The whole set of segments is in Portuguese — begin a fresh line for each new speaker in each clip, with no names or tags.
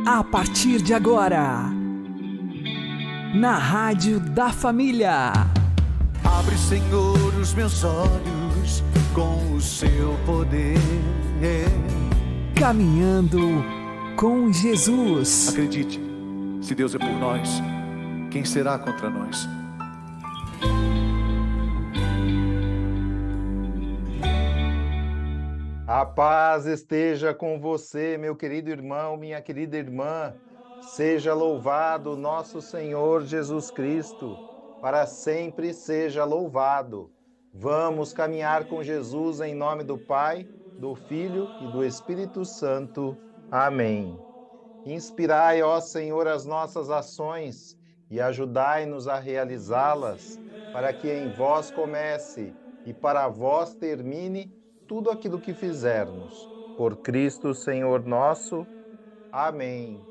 A partir de agora, na Rádio da Família.
Abre, Senhor, os meus olhos com o seu poder.
Caminhando com Jesus.
Acredite, se Deus é por nós, quem será contra nós?
A paz esteja com você, meu querido irmão, minha querida irmã. Seja louvado nosso Senhor Jesus Cristo, para sempre seja louvado. Vamos caminhar com Jesus em nome do Pai, do Filho e do Espírito Santo. Amém. Inspirai, ó Senhor, as nossas ações e ajudai-nos a realizá-las, para que em vós comece e para vós termine tudo aquilo que fizermos. Por Cristo, Senhor nosso. Amém.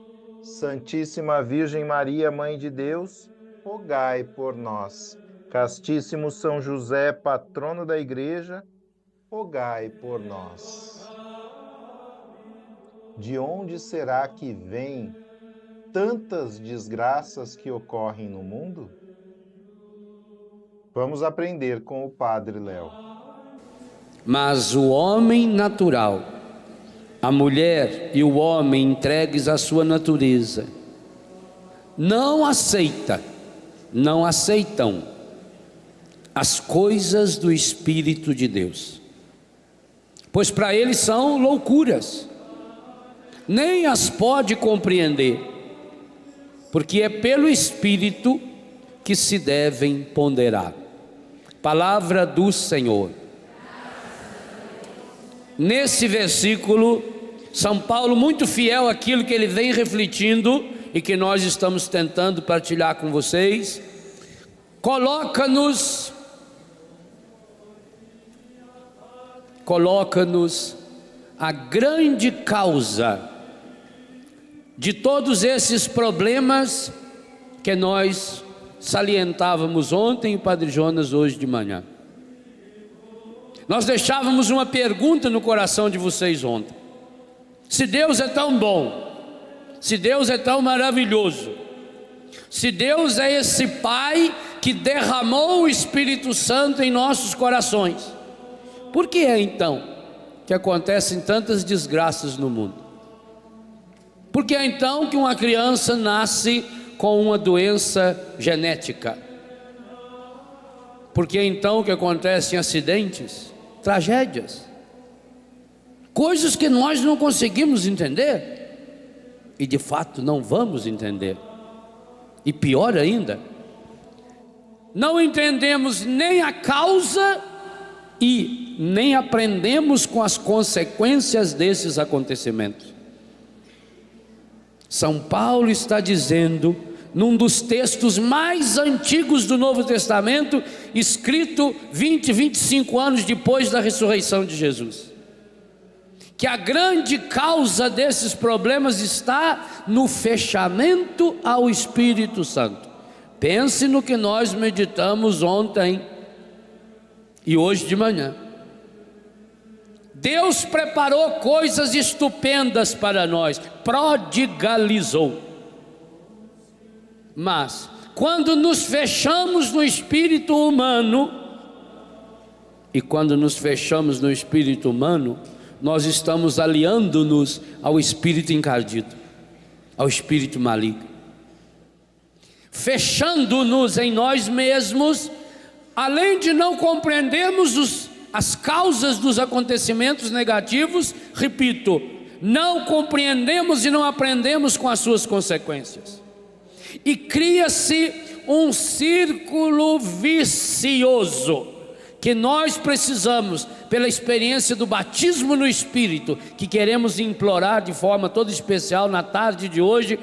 Santíssima Virgem Maria, Mãe de Deus, rogai por nós. Castíssimo São José, patrono da Igreja, rogai por nós. De onde será que vêm tantas desgraças que ocorrem no mundo? Vamos aprender com o Padre Léo.
Mas o homem natural, a mulher e o homem entregues à sua natureza, não aceitam as coisas do Espírito de Deus, pois para eles são loucuras, nem as pode compreender, porque é pelo Espírito que se devem ponderar. Palavra do Senhor. Nesse versículo, São Paulo, muito fiel àquilo que ele vem refletindo e que nós estamos tentando partilhar com vocês, coloca-nos a grande causa de todos esses problemas que nós salientávamos ontem e o Padre Jonas hoje de manhã. Nós deixávamos uma pergunta no coração de vocês ontem: se Deus é tão bom, se Deus é tão maravilhoso, se Deus é esse Pai que derramou o Espírito Santo em nossos corações, por que é então que acontecem tantas desgraças no mundo? Por que é então que uma criança nasce com uma doença genética? Por que é então que acontecem acidentes, tragédias, coisas que nós não conseguimos entender e de fato não vamos entender? E pior ainda, não entendemos nem a causa e nem aprendemos com as consequências desses acontecimentos. São Paulo está dizendo, num dos textos mais antigos do Novo Testamento, escrito 25 anos depois da ressurreição de Jesus, que a grande causa desses problemas está no fechamento ao Espírito Santo. Pense no que nós meditamos ontem e hoje de manhã. Deus preparou coisas estupendas para nós, prodigalizou. Mas quando nos fechamos no espírito humano, e quando nos fechamos no espírito humano, nós estamos aliando-nos ao espírito encardido, ao espírito maligno, fechando-nos em nós mesmos. Além de não compreendermos as causas dos acontecimentos negativos, repito, não compreendemos e não aprendemos com as suas consequências. E cria-se um círculo vicioso, que nós precisamos, pela experiência do batismo no Espírito, que queremos implorar de forma toda especial na tarde de hoje,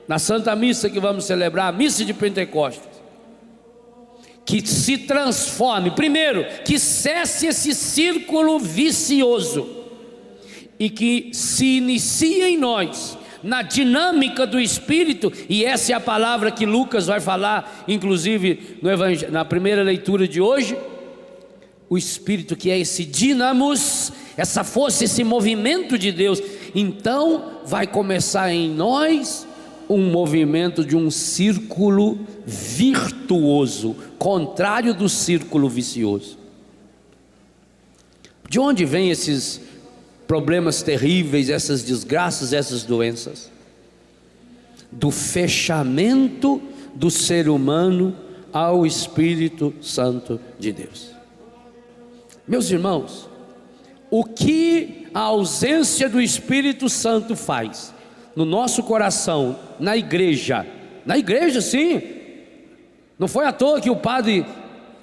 na Santa Missa que vamos celebrar, a Missa de Pentecostes, que se transforme, primeiro, que cesse esse círculo vicioso, e que se inicie em nós, na dinâmica do Espírito, e essa é a palavra que Lucas vai falar, inclusive na primeira leitura de hoje, o Espírito que é esse dínamos, essa força, esse movimento de Deus, Então vai começar em nós um movimento de um círculo virtuoso, contrário do círculo vicioso. De onde vêm esses problemas terríveis, essas desgraças, essas doenças? Do fechamento do ser humano ao Espírito Santo de Deus. Meus irmãos, o que a ausência do Espírito Santo faz no nosso coração, na igreja sim, não foi à toa que o padre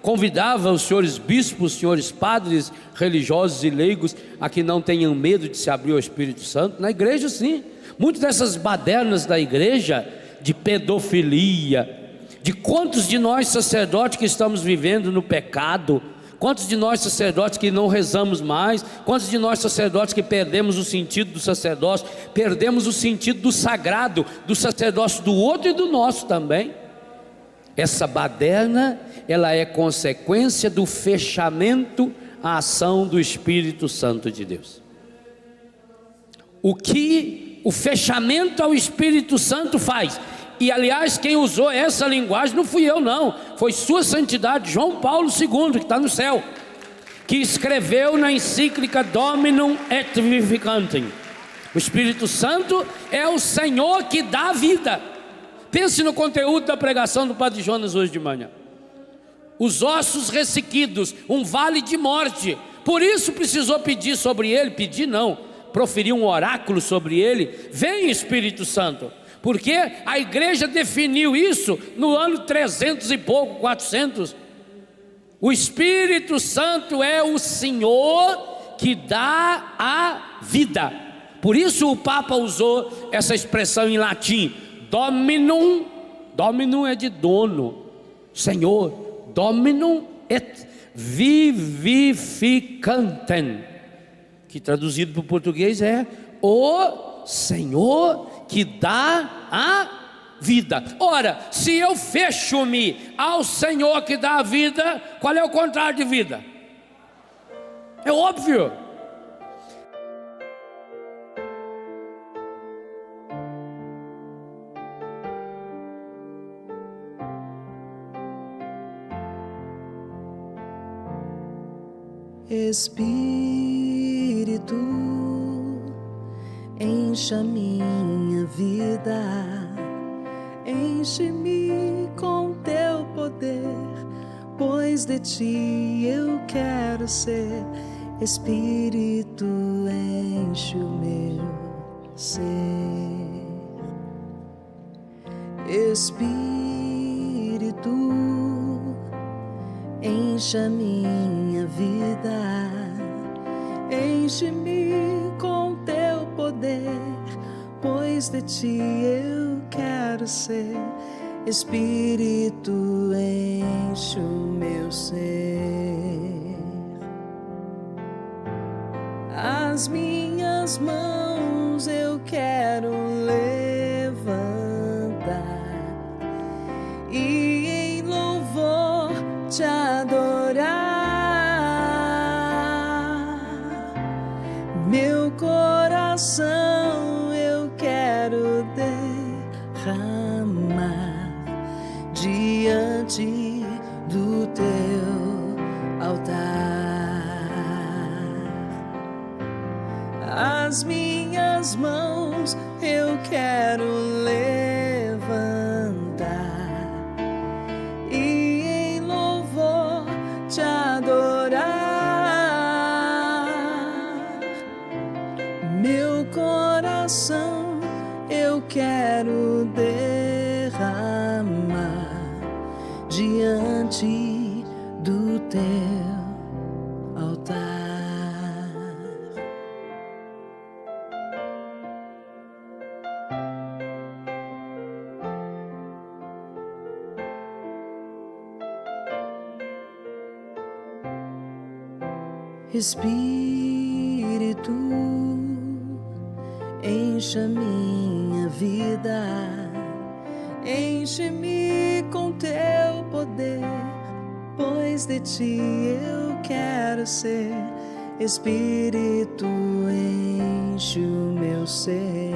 convidava os senhores bispos, os senhores padres religiosos e leigos a que não tenham medo de se abrir ao Espírito Santo. Na igreja sim, muitas dessas badernas da igreja, de pedofilia, de quantos de nós sacerdotes que estamos vivendo no pecado, quantos de nós sacerdotes que não rezamos mais, quantos de nós sacerdotes que perdemos o sentido do sacerdócio, perdemos o sentido do sagrado, do sacerdócio do outro e do nosso também. Essa baderna, ela é consequência do fechamento à ação do Espírito Santo de Deus. O que o fechamento ao Espírito Santo faz? E aliás, quem usou essa linguagem não fui eu não, foi Sua Santidade João Paulo II, que está no céu, que escreveu na encíclica Dominum et Vivificantem. O Espírito Santo é o Senhor que dá a vida. Pense no conteúdo da pregação do Padre Jonas hoje de manhã. Os ossos ressequidos, um vale de morte, por isso precisou pedir sobre ele, pedir não, proferir um oráculo sobre ele: vem Espírito Santo. Porque a igreja definiu isso no ano 300 e pouco, 400. O Espírito Santo é o Senhor que dá a vida. Por isso o Papa usou essa expressão em latim, Dominum. Dominum é de dono, Senhor. Dominum et vivificantem, que traduzido para o português é o Senhor que dá a vida. Ora, se eu fecho-me ao Senhor que dá a vida, qual é o contrário de vida? É óbvio.
Espírito, encha minha vida, enche-me com teu poder, pois de ti eu quero ser. Espírito, enche o meu ser. Espírito, encha minha vida, enche-me com teu poder, pois de ti eu quero ser. Espírito, enche o meu ser. As minhas mãos eu quero levantar e em louvor te adorar. Meu coração eu quero derramar diante do teu altar. As minhas mãos eu quero levantar e em louvor te adorar. Meu coração eu quero derramar diante do teu altar. Espírito, encha minha vida, enche-me com teu poder, pois de ti eu quero ser. Espírito, enche o meu ser.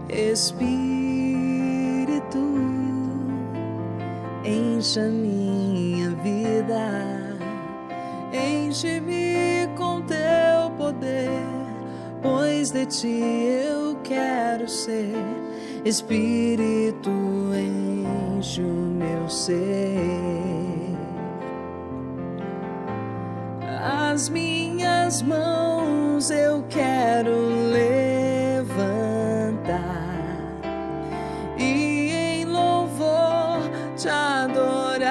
Espírito, enche a minha vida, enche-me com teu poder, pois de ti eu quero ser. Espírito, enche o meu ser. As minhas mãos eu quero levantar e em louvor te adorar.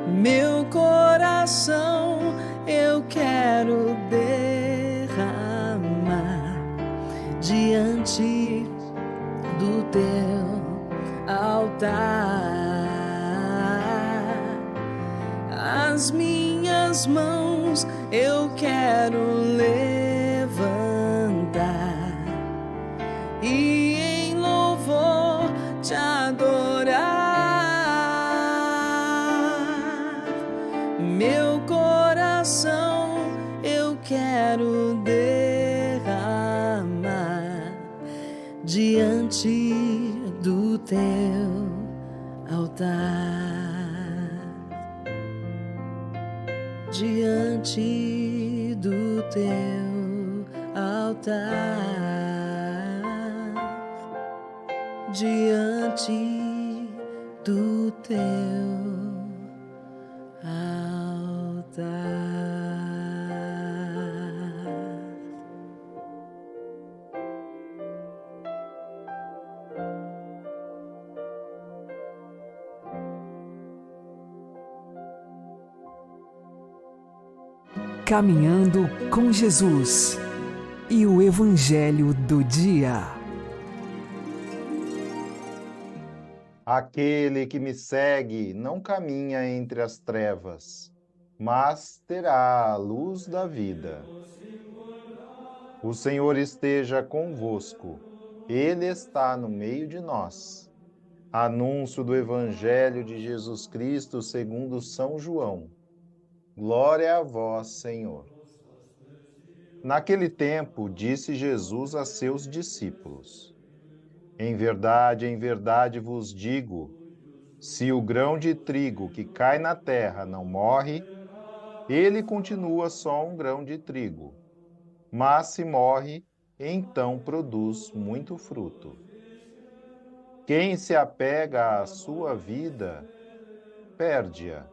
Meu coração eu quero derramar diante do teu altar. As minhas mãos eu quero levantar e em louvor te adorar. Meu coração eu quero derramar diante do teu altar. Diante do teu altar, diante do teu altar.
Caminhando com Jesus e o Evangelho do Dia.
Aquele que me segue não caminha entre as trevas, mas terá a luz da vida. O Senhor esteja convosco, Ele está no meio de nós. Anúncio do Evangelho de Jesus Cristo segundo São João. Glória a vós, Senhor. Naquele tempo, disse Jesus a seus discípulos: em verdade vos digo, se o grão de trigo que cai na terra não morre, ele continua só um grão de trigo. Mas se morre, então produz muito fruto. Quem se apega à sua vida, perde-a.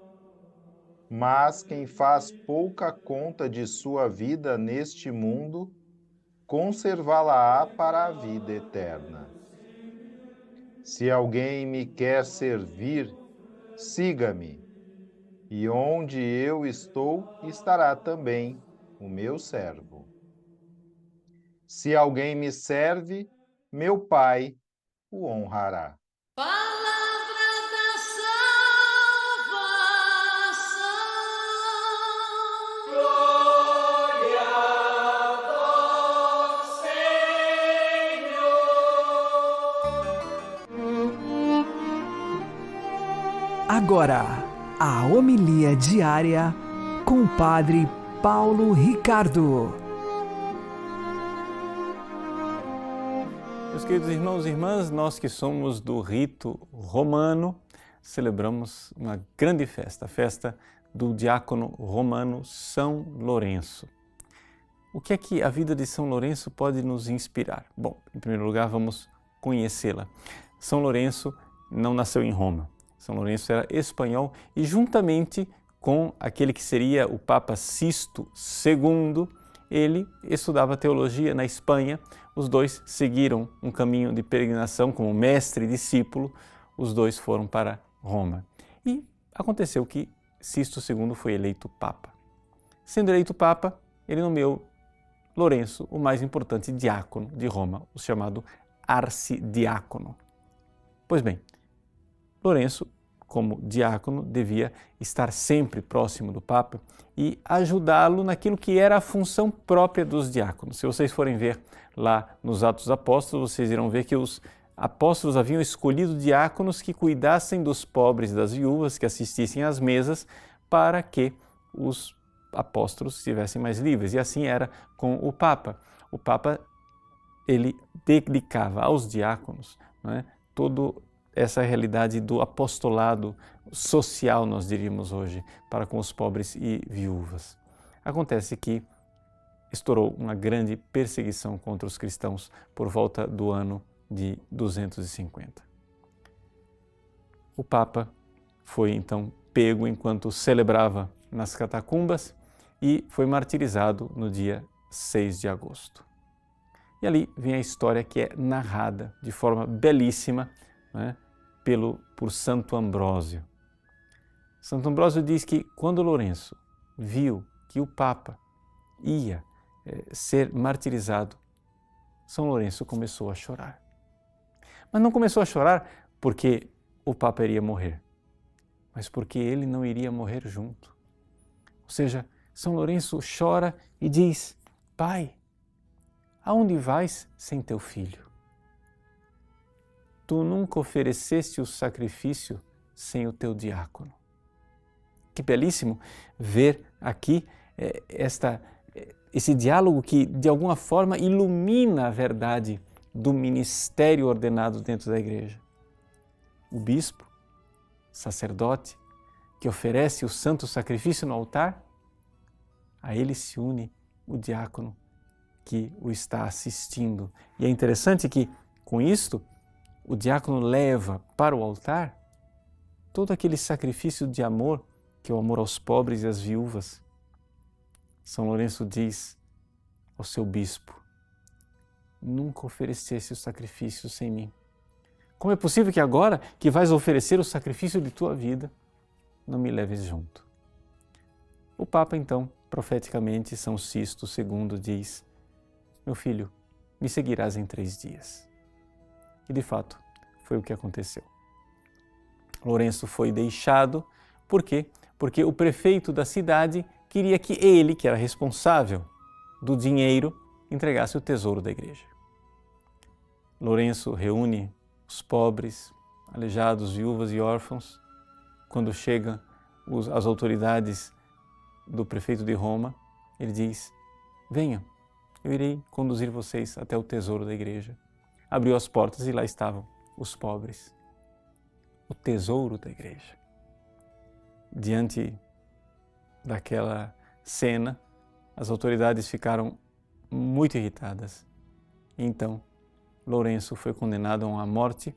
Mas quem faz pouca conta de sua vida neste mundo, conservá-la-á para a vida eterna. Se alguém me quer servir, siga-me, e onde eu estou, estará também o meu servo. Se alguém me serve, meu Pai o honrará.
Agora, a homilia diária com o Padre Paulo Ricardo.
Meus queridos irmãos e irmãs, nós que somos do rito romano, celebramos uma grande festa, a festa do diácono romano São Lourenço. O que é que a vida de São Lourenço pode nos inspirar? Bom, em primeiro lugar, vamos conhecê-la. São Lourenço não nasceu em Roma. São Lourenço era espanhol e, juntamente com aquele que seria o Papa Sisto II, ele estudava teologia na Espanha. Os dois seguiram um caminho de peregrinação como mestre e discípulo. Os dois foram para Roma. E aconteceu que Sisto II foi eleito Papa. Sendo eleito Papa, ele nomeou Lourenço o mais importante diácono de Roma, o chamado arcidiácono. Pois bem, Lourenço, como diácono, devia estar sempre próximo do Papa e ajudá-lo naquilo que era a função própria dos diáconos. Se vocês forem ver lá nos Atos dos Apóstolos, vocês irão ver que os apóstolos haviam escolhido diáconos que cuidassem dos pobres e das viúvas, que assistissem às mesas, para que os apóstolos estivessem mais livres. E assim era com o Papa. O Papa, ele dedicava aos diáconos, não é, toda essa realidade do apostolado social, nós diríamos hoje, para com os pobres e viúvas. Acontece que estourou uma grande perseguição contra os cristãos por volta do ano de 250. O Papa foi então pego enquanto celebrava nas catacumbas e foi martirizado no dia 6 de agosto. E ali vem a história que é narrada de forma belíssima, né, por Santo Ambrósio. Santo Ambrósio diz que quando Lourenço viu que o Papa ia ser martirizado, São Lourenço começou a chorar. Mas não começou a chorar porque o Papa iria morrer, mas porque ele não iria morrer junto. Ou seja, São Lourenço chora e diz: Pai, aonde vais sem teu filho? Tu nunca ofereceste o sacrifício sem o teu diácono. Que belíssimo ver aqui esse diálogo que, de alguma forma, ilumina a verdade do ministério ordenado dentro da igreja. O bispo, sacerdote, que oferece o santo sacrifício no altar, a ele se une o diácono que o está assistindo. E é interessante que, com isto, o diácono leva para o altar todo aquele sacrifício de amor, que é o amor aos pobres e às viúvas. São Lourenço diz ao seu bispo: nunca ofereceste o sacrifício sem mim. Como é possível que agora que vais oferecer o sacrifício de tua vida, não me leves junto? O Papa, então, profeticamente, São Sisto II diz: meu filho, me seguirás em 3 dias. E de fato, foi o que aconteceu. Lourenço foi deixado, por quê? Porque o prefeito da cidade queria que ele, que era responsável do dinheiro, entregasse o tesouro da igreja. Lourenço reúne os pobres, aleijados, viúvas e órfãos. Quando chegam as autoridades do prefeito de Roma, ele diz: venham, eu irei conduzir vocês até o tesouro da igreja. Abriu as portas e lá estavam os pobres. O tesouro da igreja. Diante daquela cena, as autoridades ficaram muito irritadas. E então, Lourenço foi condenado a uma morte,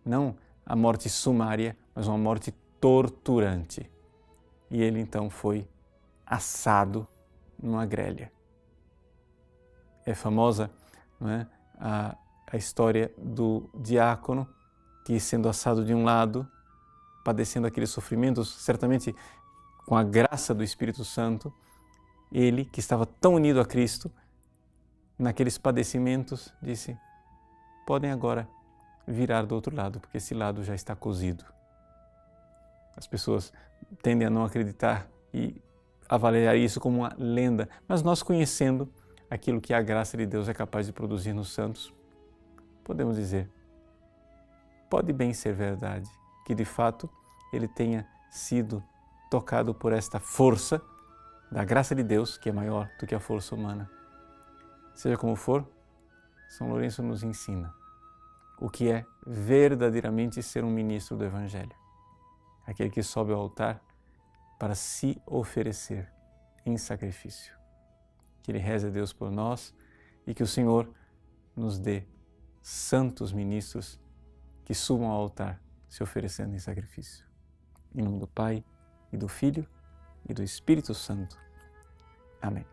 não a morte sumária, mas uma morte torturante. E ele então foi assado numa grelha. É famosa, não é, a história do diácono que, sendo assado de um lado, padecendo aqueles sofrimentos, certamente com a graça do Espírito Santo, ele, que estava tão unido a Cristo, naqueles padecimentos, disse: podem agora virar do outro lado, porque esse lado já está cozido. As pessoas tendem a não acreditar e avaliar isso como uma lenda, mas nós, conhecendo aquilo que a graça de Deus é capaz de produzir nos santos, podemos dizer: pode bem ser verdade que de fato ele tenha sido tocado por esta força da graça de Deus, que é maior do que a força humana. Seja como for, São Lourenço nos ensina o que é verdadeiramente ser um ministro do Evangelho. Aquele que sobe ao altar para se oferecer em sacrifício. Que Ele reze a Deus por nós e que o Senhor nos dê santos ministros que subam ao altar se oferecendo em sacrifício. Em nome do Pai, e do Filho, e do Espírito Santo. Amém.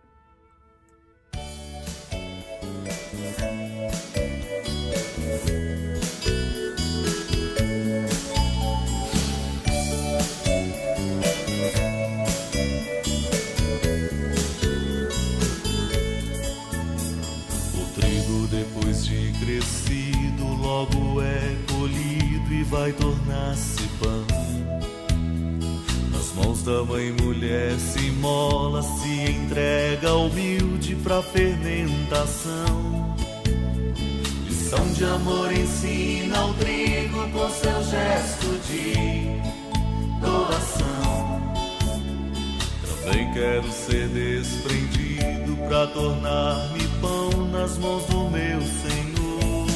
O trigo, depois de crescido, logo é colhido e vai tornar-se pão. Nas mãos da mãe mulher se mola, se entrega humilde pra fermentação. Lição de amor ensina o trigo com seu gesto de doação. Também quero ser desprendido para tornar-me pão nas mãos do meu Senhor.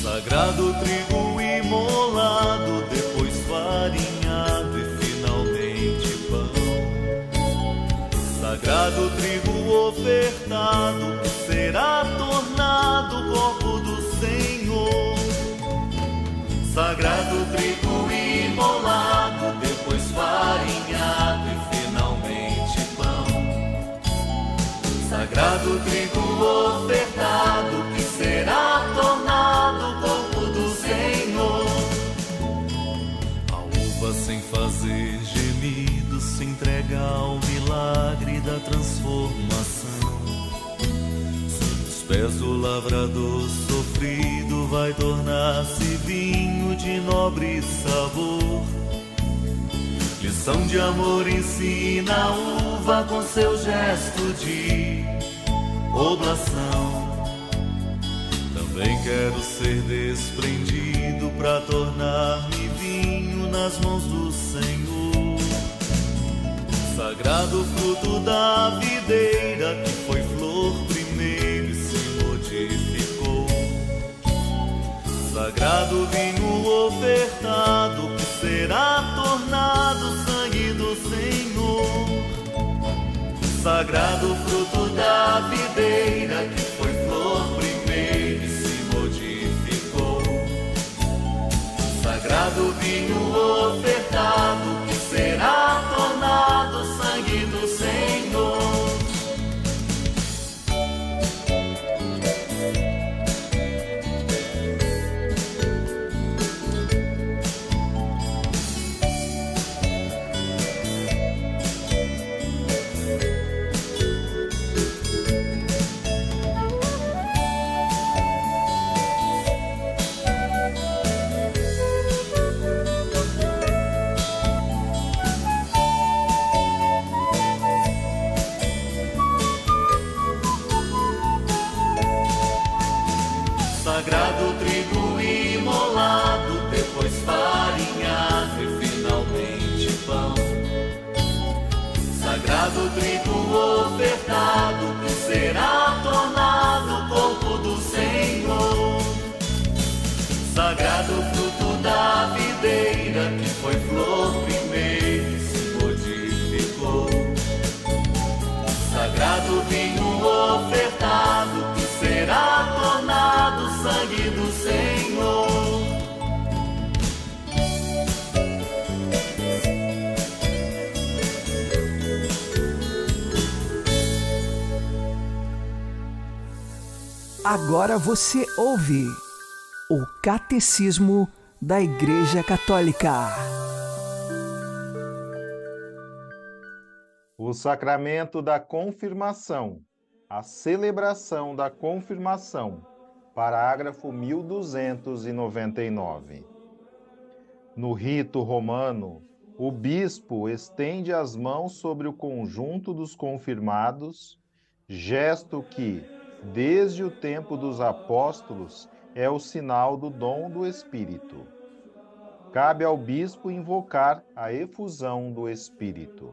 Sagrado trigo imolado, depois farinhado e finalmente pão. Sagrado trigo ofertado, que será tornado corpo do Senhor. Sagrado trigo imolado, depois farinhado e finalmente pão. Sagrado trigo ofertado, que será tornado corpo do Senhor. A uva sem fazer gemido se entrega ao milagre da transformação. Os pés do lavrador sofrido vai tornar-se vinho de nobre sabor. Lição de amor ensina a uva com seu gesto de oblação. Também quero ser desprendido para tornar-me vinho nas mãos do Senhor. Sagrado fruto da videira, que foi flor primeiro e se modificou. Sagrado vinho ofertado, que será tornado sangue do Senhor. Sagrado fruto da videira, que foi flor primeiro e se modificou. Sagrado vinho ofertado, que será tornado sangue do Senhor. Sagrado trigo imolado, depois farinhado e finalmente pão. Sagrado trigo ofertado, que será tornado corpo do Senhor. Sagrado fruto da videira, que foi flor primeiro e se modificou. Sagrado vinho ofertado, que será tornado sangue do Senhor.
Agora você ouve o Catecismo da Igreja Católica.
O sacramento da confirmação, a celebração da confirmação, parágrafo 1299. No rito romano, o bispo estende as mãos sobre o conjunto dos confirmados, gesto que, desde o tempo dos apóstolos, é o sinal do dom do Espírito. Cabe ao bispo invocar a efusão do Espírito.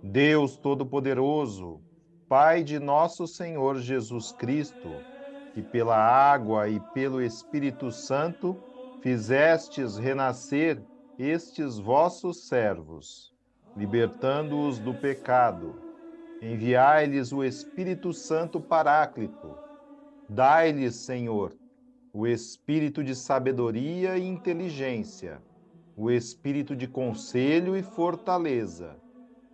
Deus Todo-Poderoso, Pai de nosso Senhor Jesus Cristo, que pela água e pelo Espírito Santo fizestes renascer estes vossos servos, libertando-os do pecado, enviai-lhes o Espírito Santo Paráclito. Dai-lhes, Senhor, o espírito de sabedoria e inteligência, o espírito de conselho e fortaleza,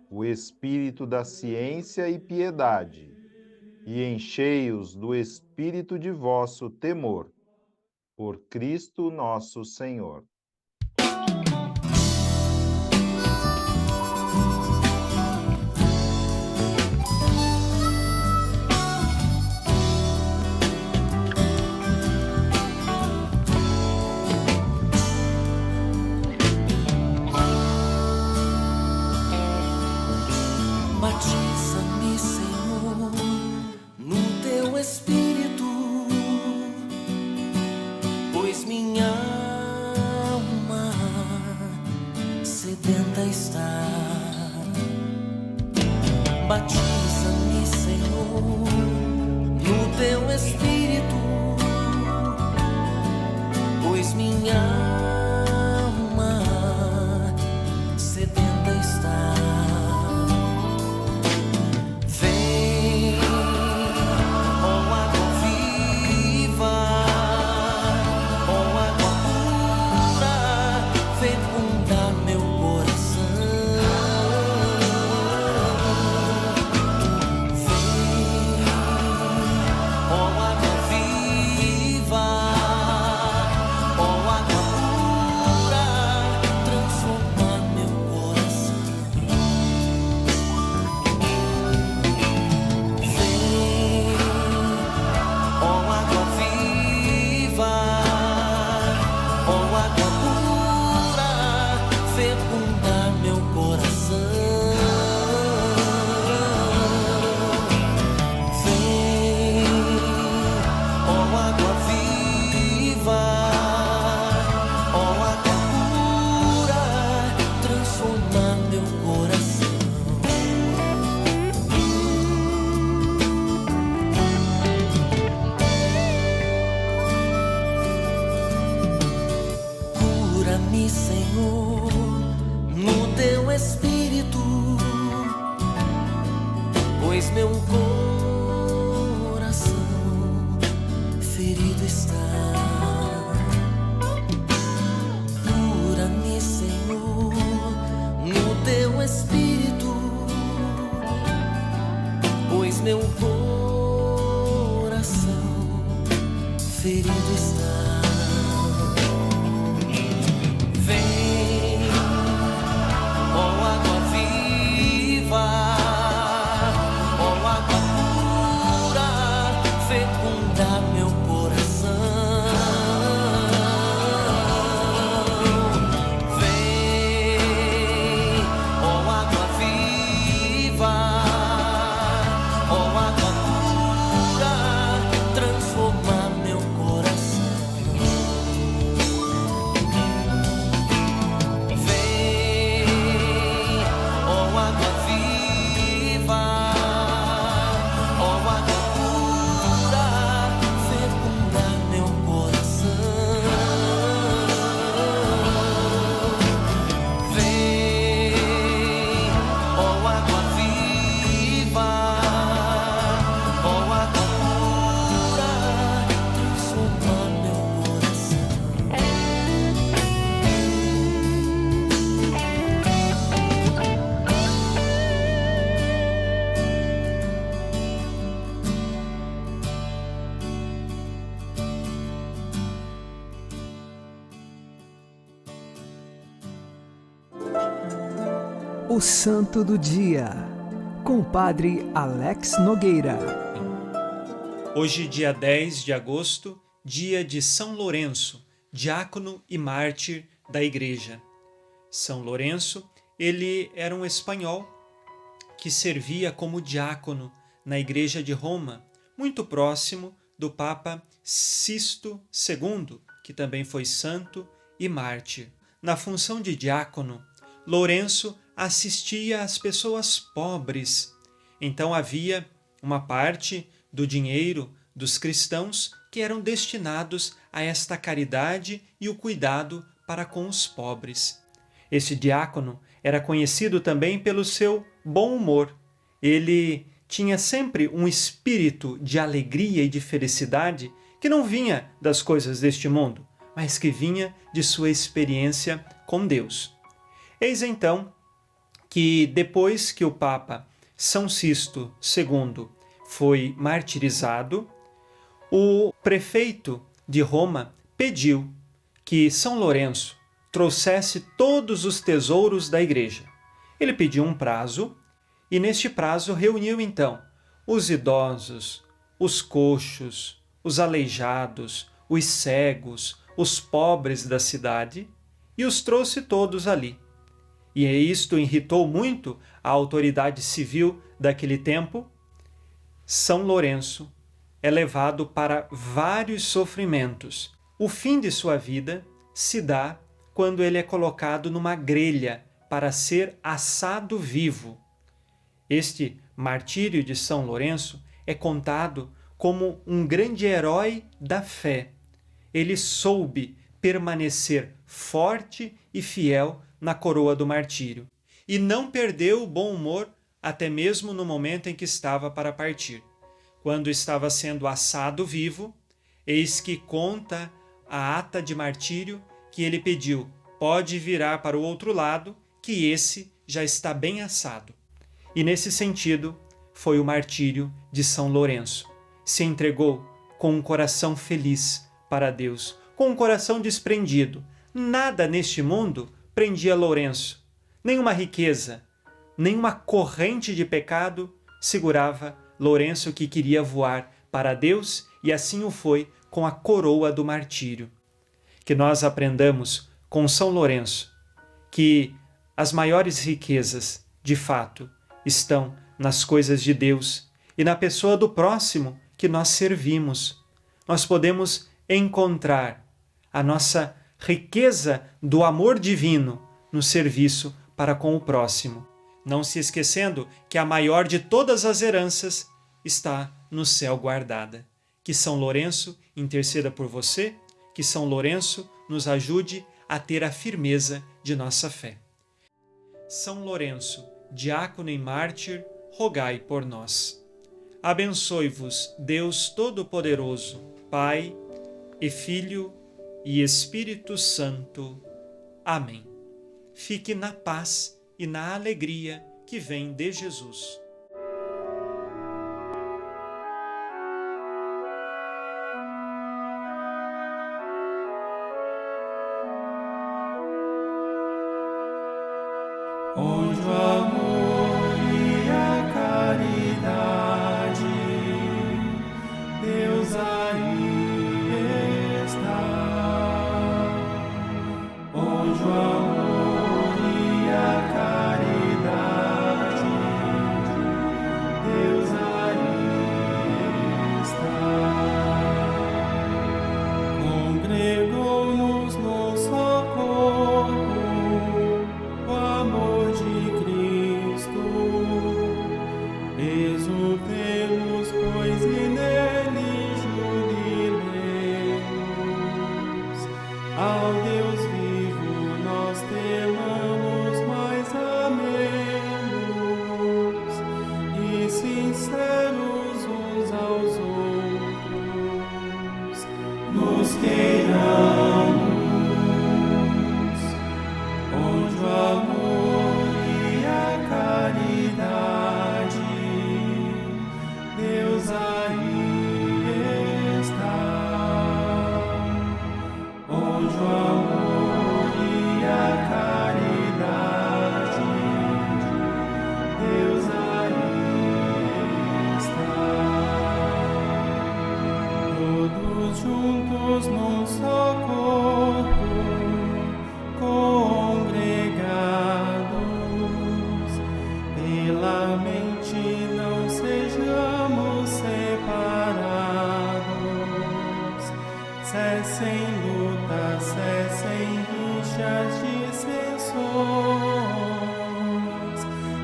o espírito da ciência e piedade, e enchei-os do espírito de vosso temor. Por Cristo nosso Senhor.
Batiza-me, Senhor, no teu Espírito, pois minha pois meu coração ferido está. Cura-me, Senhor, no teu Espírito, pois meu coração ferido está. Vem, ó água viva, ó água pura, fecundar meu coração. Vem, ó água viva, ó água pura, transformar meu coração. Vem, ó água viva, ó água pura, fecundar meu coração. Vem, ó água viva, ó água pura, transformar meu coração.
O Santo do Dia, com o Padre Alex Nogueira.
Hoje, dia 10 de agosto, dia de São Lourenço, diácono e mártir da Igreja. São Lourenço, ele era um espanhol que servia como diácono na Igreja de Roma, muito próximo do Papa Sisto II, que também foi santo e mártir. Na função de diácono, Lourenço assistia às pessoas pobres. Então havia uma parte do dinheiro dos cristãos que eram destinados a esta caridade e o cuidado para com os pobres. Esse diácono era conhecido também pelo seu bom humor. Ele tinha sempre um espírito de alegria e de felicidade que não vinha das coisas deste mundo, mas que vinha de sua experiência com Deus. Eis então que depois que o Papa São Sisto II foi martirizado, o prefeito de Roma pediu que São Lourenço trouxesse todos os tesouros da igreja. Ele pediu um prazo e neste prazo reuniu então os idosos, os coxos, os aleijados, os cegos, os pobres da cidade e os trouxe todos ali. E isto irritou muito a autoridade civil daquele tempo. São Lourenço é levado para vários sofrimentos. O fim de sua vida se dá quando ele é colocado numa grelha para ser assado vivo. Este martírio de São Lourenço é contado como um grande herói da fé. Ele soube permanecer forte e fiel na coroa do martírio e não perdeu o bom humor até mesmo no momento em que estava para partir. Quando estava sendo assado vivo, eis que conta a ata de martírio que ele pediu: pode virar para o outro lado, que esse já está bem assado. E nesse sentido foi o martírio de São Lourenço. Se entregou com um coração feliz para Deus, com um coração desprendido. Nada neste mundo prendia Lourenço, nenhuma riqueza, nenhuma corrente de pecado segurava Lourenço, que queria voar para Deus, e assim o foi com a coroa do martírio. Que nós aprendamos com São Lourenço que as maiores riquezas, de fato, estão nas coisas de Deus e na pessoa do próximo que nós servimos. Nós podemos encontrar a nossa riqueza do amor divino no serviço para com o próximo. Não se esquecendo que a maior de todas as heranças está no céu guardada. Que São Lourenço interceda por você, que São Lourenço nos ajude a ter a firmeza de nossa fé. São Lourenço, diácono e mártir rogai por nós. Abençoe-vos Deus Todo-Poderoso, Pai e Filho e Espírito Santo. Amém. Fique na paz e na alegria que vem de Jesus.
Onde o amor e a caridade, Deus aí está. Onde o amor e a caridade, Deus aí está. Congregou-nos num só corpo, o amor de Cristo. Exultemos, pois, e nele jubilemos. Ao Deus vivo nós temamos, mais amemos, e sinceros uns aos outros nos queiramos. Onde o amor e a caridade, Deus aí está. Onde o amor e a caridade, Deus aí está. Todos juntos num só corpo, congregados, pela mente não sejamos separados. Cessem lutas, cessem rixas, dissensões,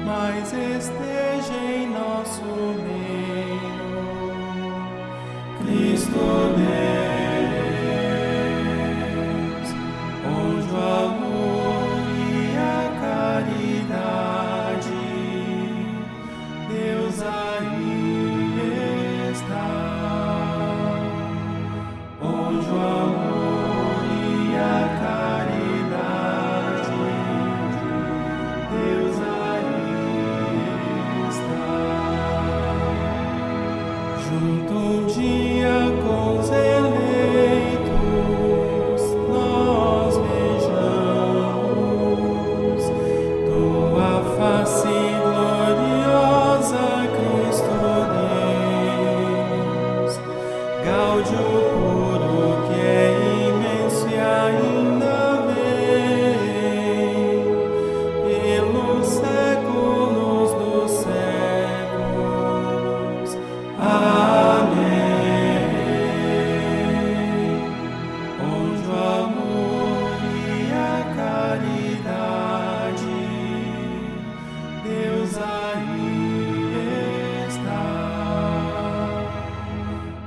mas esteja em nosso meio Cristo Deus. Onde o amor e a caridade, Deus aí está. Onde o amor e a caridade, Deus aí está. Junto um dia com os eleitos, nós vejamos tua face gloriosa, Cristo Deus. Gáudio puro que é imenso e ainda vem pelos séculos dos séculos. Amém. Onde o amor e a caridade, Deus aí está.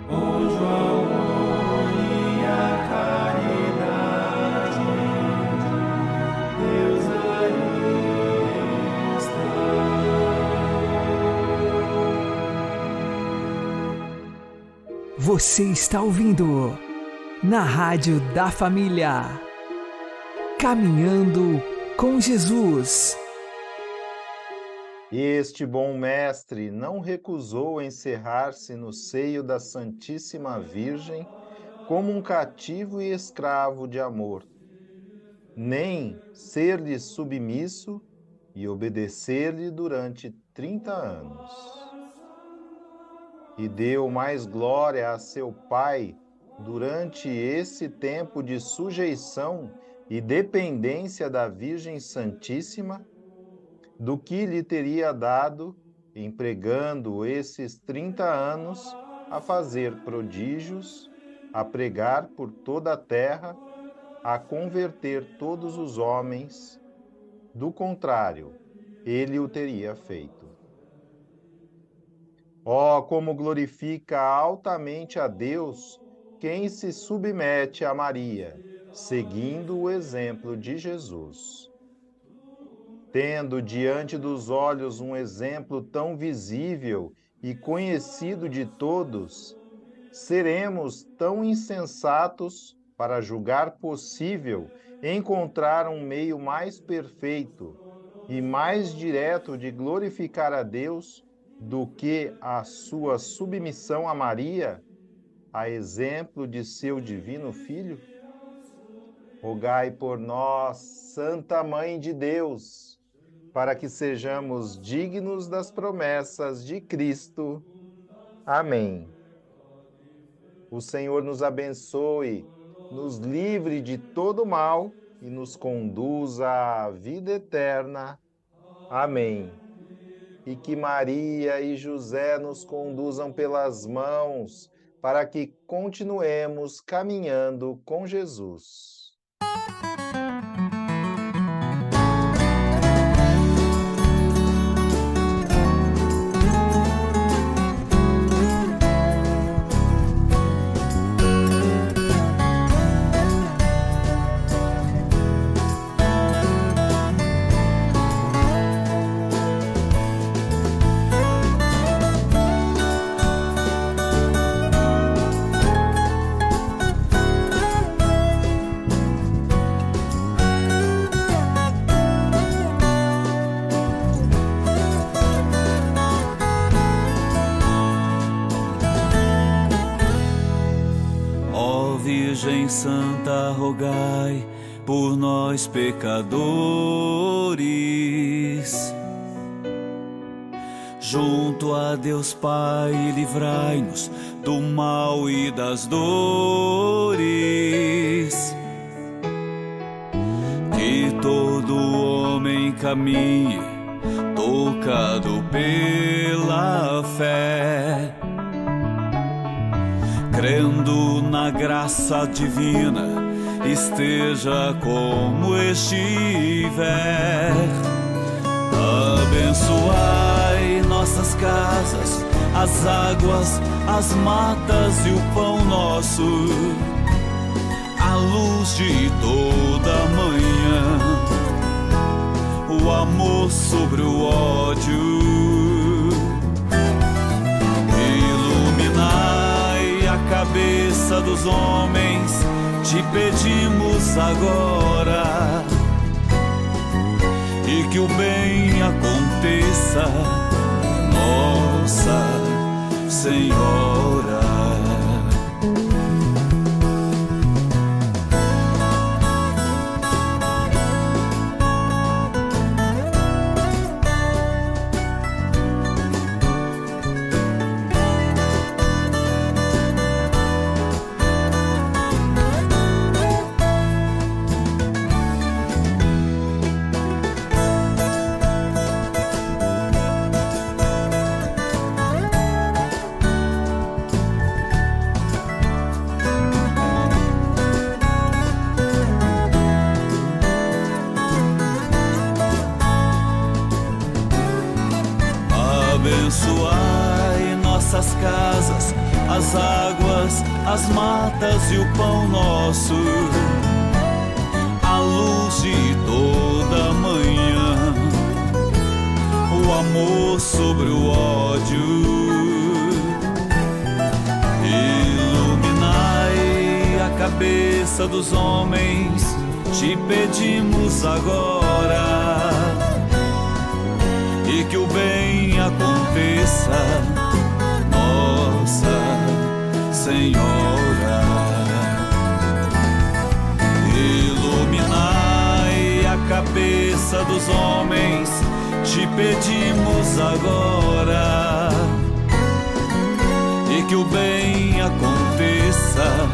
Onde o amor e a caridade, Deus aí está.
Você está ouvindo na Rádio da Família. Caminhando com Jesus.
Este bom mestre não recusou encerrar-se no seio da Santíssima Virgem como um cativo e escravo de amor, nem ser-lhe submisso e obedecer-lhe durante 30 anos. E deu mais glória a seu Pai durante esse tempo de sujeição e dependência da Virgem Santíssima do que lhe teria dado, empregando esses 30 anos a fazer prodígios, a pregar por toda a terra, a converter todos os homens. Do contrário, ele o teria feito. Oh, como glorifica altamente a Deus quem se submete a Maria, seguindo o exemplo de Jesus. Tendo diante dos olhos um exemplo tão visível e conhecido de todos, seremos tão insensatos para julgar possível encontrar um meio mais perfeito e mais direto de glorificar a Deus do que a sua submissão a Maria, a exemplo de seu divino Filho? Rogai por nós, Santa Mãe de Deus, para que sejamos dignos das promessas de Cristo. Amém. O Senhor nos abençoe, nos livre de todo mal e nos conduza à vida eterna. Amém. E que Maria e José nos conduzam pelas mãos para que continuemos caminhando com Jesus.
Virgem Santa, rogai por nós pecadores. Junto a Deus Pai, livrai-nos do mal e das dores. Que todo homem caminhe tocado pela fé, crendo na graça divina, esteja como estiver. Abençoai nossas casas, as águas, as matas e o pão nosso, a luz de toda manhã, o amor sobre o ódio. Cabeça dos homens, te pedimos agora, e que o bem aconteça, Nossa Senhora. Abençoai nossas casas, as águas, as matas e o pão nosso, a luz de toda manhã, o amor sobre o ódio. Iluminai a cabeça dos homens, te pedimos agora, e que o bem aconteça, Nossa Senhora. Iluminai a cabeça dos homens, te pedimos agora, e que o bem aconteça,